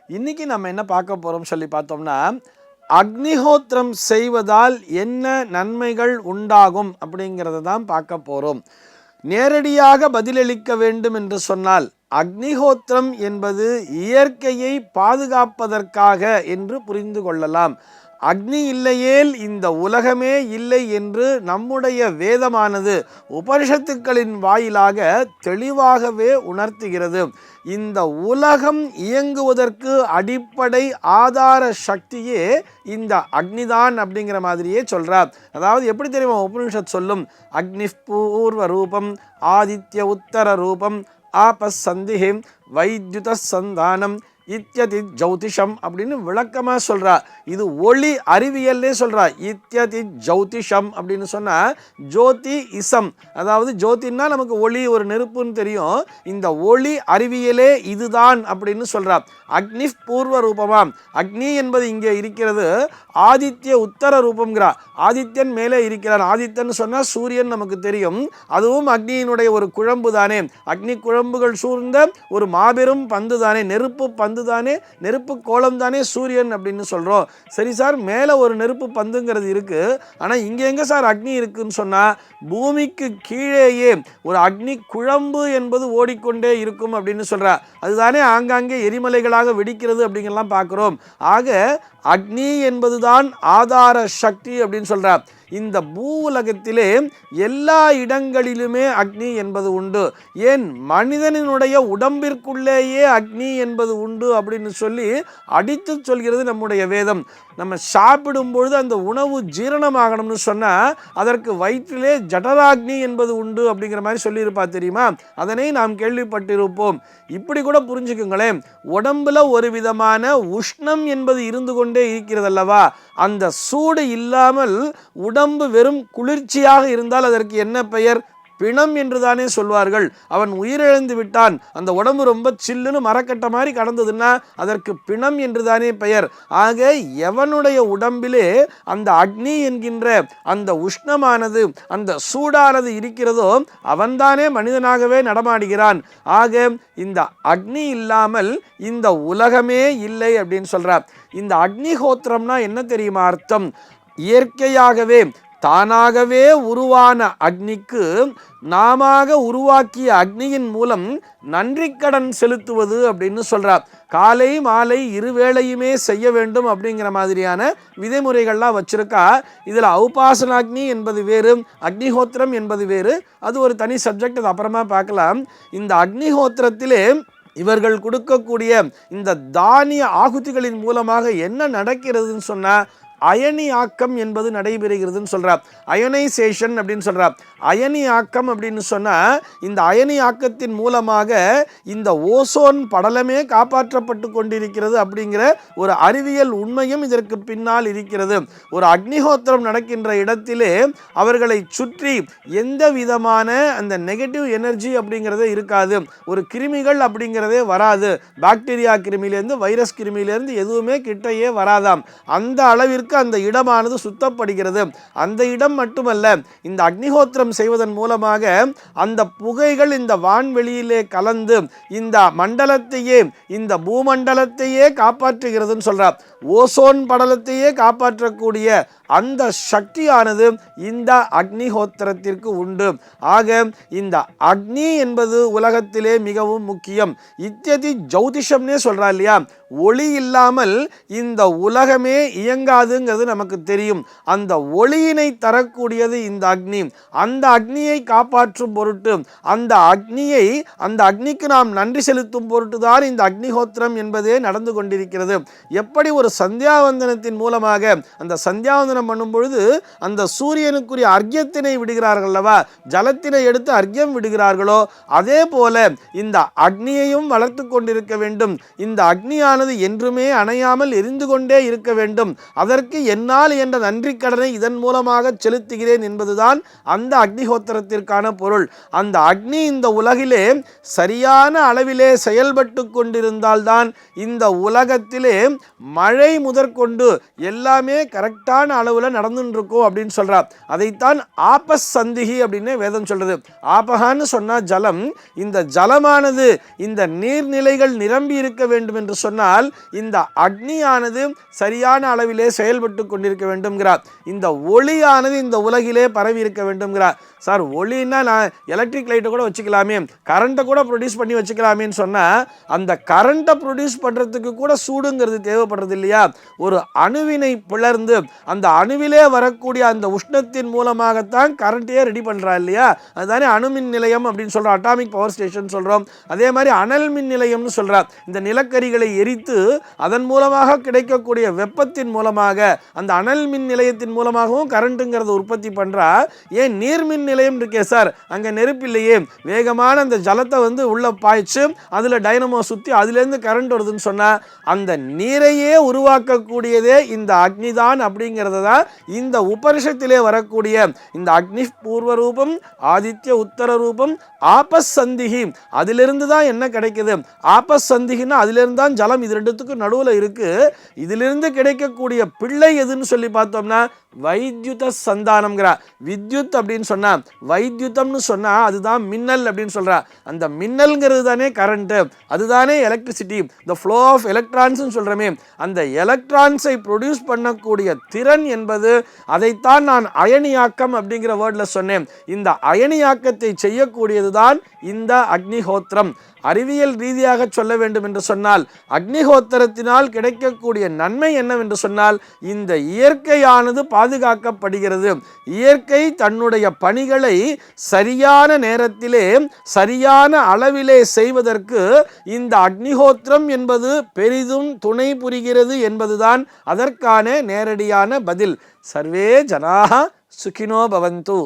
இன்னைக்கு நம்ம என்ன பார்க்க போறோம் சொல்லி பார்த்தோம்னா, அக்னிஹோத்திரம் செய்வதால் என்ன நன்மைகள் உண்டாகும் அப்படிங்கிறத தான் பார்க்க போறோம். நேரடியாக பதிலளிக்க வேண்டும் என்று சொன்னால், அக்னிஹோத்திரம் என்பது இயற்கையை பாதுகாப்பதற்காக என்று புரிந்து கொள்ளலாம். அக்னி இல்லையேல் இந்த உலகமே இல்லை என்று நம்முடைய வேதமானது உபனிஷத்துக்களின் வாயிலாக தெளிவாகவே உணர்த்துகிறது. இந்த உலகம் இயங்குவதற்கு அடிப்படை ஆதார சக்தியே இந்த அக்னிதான் அப்படிங்கிற மாதிரியே சொல்றார். அதாவது எப்படி தெரியுமா உபனிஷத் சொல்லும், அக்னி பூர்வ ரூபம் ஆதித்ய உத்தர ரூபம் ஆபசந்திஹிம் வைத்யுத சந்தானம் இத்யதி ஜௌதிஷம் அப்படின்னு விளக்கமா சொல்றா. இது ஒளி அறிவியல்லே சொல்றா. இத்யதி ஜௌதிஷம் அப்படின்னு சொன்னா ஜோதி இசம், அதாவது ஜோதின்னா நமக்கு ஒளி ஒரு நெருப்புன்னு தெரியும். இந்த ஒளி அறிவியலே இதுதான் அப்படின்னு சொல்றா. அக்னி பூர்வ ரூபமாம். அக்னி என்பது இங்கே இருக்கிறது ஆதித்ய உத்தர ரூபம்ங்கிறா. ஆதித்யன் மேலே இருக்கிறான். ஆதித்யன் சொன்னா சூரியன் நமக்கு தெரியும். அதுவும் அக்னியினுடைய ஒரு குழம்பு தானே. அக்னி குழம்புகள் சூழ்ந்த ஒரு மாபெரும் பந்து தானே, நெருப்பு பந்து தானே, நெருப்பு கோலம் தானே சூரியன் அப்படின்னு சொல்றோம். சரி சார், மேல ஒரு நெருப்பு பந்துங்கிறது இருக்கு, ஆனா இங்க எங்க சார் அக்னி இருக்குன்னு சொன்னா, பூமிக்கு கீழேயே ஒரு அக்னி குழம்பு என்பது ஓடிக்கொண்டே இருக்கும் அப்படின்னு சொல்றா. அதுதானே ஆங்காங்கே எரிமலைகளாக வெடிக்கிறது அப்படிங்கலாம் பார்க்கிறோம். ஆக அக்னி என்பதுதான் ஆதார சக்தி அப்படின்னு சொல்றார். இந்த பூ உலகத்திலே எல்லா இடங்களிலுமே அக்னி என்பது உண்டு. ஏன் மனிதனினுடைய உடம்பிற்குள்ளேயே அக்னி என்பது உண்டு அப்படின்னு சொல்லி அடித்து சொல்கிறது நம்முடைய வேதம். நம்ம சாப்பிடும் பொழுது அந்த உணவு ஜீரணமாகணும்னு சொன்னால் அதற்கு வயிற்றிலே ஜடராக்னி என்பது உண்டு அப்படிங்கிற மாதிரி சொல்லியிருப்பா தெரியுமா. அதனை நாம் கேள்விப்பட்டிருப்போம். இப்படி கூட புரிஞ்சுக்குங்களேன், உடம்புல ஒரு விதமான உஷ்ணம் என்பது இருந்து கொண்டே இருக்கிறது அல்லவா. அந்த சூடு இல்லாமல் உடம்பு வெறும் குளிர்ச்சியாக இருந்தால் அதற்கு என்ன பெயர்? பிணம் என்று தானே சொல்வார்கள். அவன் உயிரிழந்து விட்டான், அந்த உடம்பு ரொம்ப சில்லுன்னு மரக்கட்ட மாதிரி கடந்ததுன்னா அதற்கு பிணம் என்று தானே பெயர். ஆக எவனுடைய உடம்பிலே அந்த அக்னி என்கின்ற அந்த உஷ்ணமானது, அந்த சூடானது இருக்கிறதோ அவன்தானே மனிதனாகவே நடமாடுகிறான். ஆக இந்த அக்னி இல்லாமல் இந்த உலகமே இல்லை அப்படின்னு சொல்றார். இந்த அக்னிஹோத்திரம்னா என்ன தெரியுமா அர்த்தம்? இயற்கையாகவே தானாகவே உருவான அக்னிக்கு நாம உருவாக்கிய அக்னியின் மூலம் நன்றி கடன் செலுத்துவது அப்படின்னு சொல்றார். காலை மாலை இருவேளையுமே செய்ய வேண்டும் அப்படிங்கிற மாதிரியான விதிமுறைகள்லாம் வச்சிருக்கா. இதில் ஔபாசனாக்னி என்பது வேறு, அக்னிஹோத்திரம் என்பது வேறு. அது ஒரு தனி சப்ஜெக்ட், அது அப்புறமா பார்க்கலாம். இந்த அக்னிஹோத்திரத்திலே இவர்கள் கொடுக்கக்கூடிய இந்த தானிய ஆகுதிகளின் மூலமாக என்ன நடக்கிறதுன்னு சொன்னா அயனி ஆக்கம் என்பது நடைபெறுகிறதுன்னு சொல்றார். அயனைசேஷன் அப்படின்னு சொல்றார். அயனி ஆக்கம் அப்படின்னு சொன்னா இந்த அயனி ஆக்கத்தின் மூலமாக இந்த ஓசோன் படலமே காப்பாற்றப்பட்டு கொண்டிருக்கிறது அப்படிங்கிற ஒரு அறிவியல் உண்மையும் இதற்கு பின்னால் இருக்கிறது. ஒரு அக்னிஹோத்திரம் நடக்கின்ற இடத்திலே அவர்களை சுற்றி எந்த விதமான அந்த நெகட்டிவ் எனர்ஜி அப்படிங்கிறதே இருக்காது. ஒரு கிருமிகள் அப்படிங்கிறதே வராது. பாக்டீரியா கிருமியிலேருந்து வைரஸ் கிருமியிலேருந்து எதுவுமே கிட்டையே வராதாம். அந்த அளவிற்கு அந்த இடமானது சுத்தப்படுகிறது. அந்த இடம் மட்டுமல்ல, இந்த அக்னிஹோத்திரம் செய்வதன் மூலமாக அந்த புகைகள் இந்த வான்வெளியிலே கலந்து இந்த மண்டலத்தையே, இந்த பூமண்டலத்தையே காப்பாற்றுகிறதுன்னு சொல்றார். ஓசோன் படலத்தையே காப்பாற்றக்கூடிய அந்த சக்தியானது இந்த அக்னிஹோத்திரத்திற்கு உண்டு. ஆக இந்த அக்னி என்பது உலகத்திலே மிகவும் முக்கியம். இத்யதி ஜௌதிஷம்னே சொல்றா இல்லையா. ஒளி இல்லாமல் இந்த உலகமே இயங்காதுங்கிறது நமக்கு தெரியும். அந்த ஒளியினை தரக்கூடியது இந்த அக்னி. அந்த அக்னியை காப்பாற்றும் பொருட்டு, அந்த அக்னிக்கு நாம் நன்றி செலுத்தும் பொருட்டு தான் இந்த அக்னிஹோத்திரம் என்பதே நடந்து கொண்டிருக்கிறது. எப்படி ஒரு சந்தியாவந்தனத்தின் மூலமாக அந்த சந்தியாவந்தனம் பண்ணும் பொழுது அந்த சூரியனுக்குரிய அர்க்கியத்தினை விடுகிறார்கள் அல்லவா, ஜலத்தினை எடுத்து அர்க்கியம் விடுகிறார்களோ, அதே போல இந்த அக்னியையும் வளர்த்து கொண்டிருக்க வேண்டும். இந்த அக்னியானது என்றுமே அணையாமல் எரிந்து கொண்டே இருக்க வேண்டும். அதற்கு என்னால் என்ற நன்றி கடனை இதன் மூலமாக செலுத்துகிறேன் என்பதுதான் அந்த அக்னிஹோத்திரத்திற்கான பொருள். அந்த அக்னி இந்த உலகிலே சரியான அளவிலே செயல்பட்டு கொண்டிருந்தால்தான் இந்த உலகத்திலே மழை முதற்கொண்டு எல்லாமே கரெக்டான அளவில் நடந்துட்டு இருக்கும் அப்படின்னு சொல்றார். அதைத்தான் ஆபசந்திகி அப்படின்னு வேதம் சொல்றது. ஆபகான்னு சொன்னா ஜலம். இந்த ஜலமானது இந்த நீர்நிலைகள் நிரம்பி இருக்க வேண்டும் என்று சொன்னால் சொன்னால் இந்த அக்னியானது சரியான அளவிலே செயல்பட்டு கொண்டிருக்க வேண்டும்ங்கிறார். இந்த ஒளியானது இந்த உலகிலே பரவி இருக்க வேண்டும்ங்கிறார். சார் ஒளின்னா நான் எலக்ட்ரிக் லைட்டை கூட வச்சுக்கலாமே, கரண்ட்டை கூட ப்ரொடியூஸ் பண்ணி வச்சுக்கலாமேன்னு சொன்னால் அந்த கரண்ட்டை ப்ரொடியூஸ் பண்ணுறதுக்கு கூட சூடுங்கிறது தேவைப்படுறது இல்லையா? ஒரு அணுவினை பிளர்ந்து அந்த அணுவிலே வரக்கூடிய அந்த உஷ்ணத்தின் மூலமாகத்தான் கரண்ட்டையே ரெடி பண்ணுறா இல்லையா? அதுதானே அணுமின் நிலையம் அப்படின்னு சொல்கிறோம், அட்டாமிக் பவர் ஸ்டேஷன் சொல்கிறோம். அதே மாதிரி அனல் மின் நிலையம்னு சொல்கிறார். இந்த நிலக்கரிகளை எரித்து அதன் மூலமாக கிடைக்கக்கூடிய வெப்பத்தின் மூலமாக அந்த அனல் மின் நிலையத்தின் மூலமாகவும் கரண்ட்டுங்கிறத உற்பத்தி பண்ணுறா. ஏன் நீர்மின் நிலையம் இருக்கே சார், அங்கே நெருப்பு இல்லையே, வேகமான அந்த ஜலத்தை உள்ள பாய்ச்சு அதில் டைனமோ சுற்றி அதுலேருந்து கரண்ட் வருதுன்னு சொன்னால் அந்த நீரையே உருவாக்கக்கூடியதே இந்த அக்னி தான் அப்படிங்கிறத தான் இந்த உபனிஷத்திலே வரக்கூடிய இந்த அக்னி பூர்வ ரூபம் ஆதித்ய உத்தர ரூபம் ஆபசந்திகி, அதிலிருந்து தான் என்ன கிடைக்குது? ஆபசந்திகின்னா அதிலிருந்து தான் ஜலம், இது ரெண்டுத்துக்கும் நடுவில் இருக்கு. இதிலிருந்து கிடைக்கக்கூடிய பிள்ளை எதுன்னு சொல்லி பார்த்தோம்னா வைத்யுத சந்தானம்ங்கிறா. வித்யுத் அப்படின்னு சொன்னா வைத்யுத்தம்னு சொன்னா அதுதான் மின்னல் அப்படின்னு சொல்றா. அந்த மின்னல்ங்கிறது தானே கரண்ட், அதுதானே electricity, the flow of electrons சொல்றமே. அந்த எலக்ட்ரான்ஸை ப்ரொடியூஸ் பண்ணக்கூடிய திறன் என்பது, அதைத்தான் நான் அயனியாக்கம் அப்படிங்கிற வேர்ட்ல சொன்னேன். இந்த அயனியாக்கத்தை செய்யக்கூடியது தான் இந்த அக்னிஹோத்திரம். அறிவியல் ரீதியாக சொல்ல வேண்டும் என்று சொன்னால் அக்னிஹோத்திரத்தினால் கிடைக்கக்கூடிய நன்மை என்னவென்று சொன்னால் இந்த இயற்கையானது பாதுகாக்கப்படுகிறது. இயற்கை தன்னுடைய பணிகளை சரியான நேரத்திலே சரியான அளவிலே செய்வதற்கு இந்த அக்னிஹோத்திரம் என்பது பெரிதும் துணை புரிகிறது என்பதுதான் அதற்கான நேரடியான பதில். சர்வே ஜனாஹ சுகினோ பவந்து.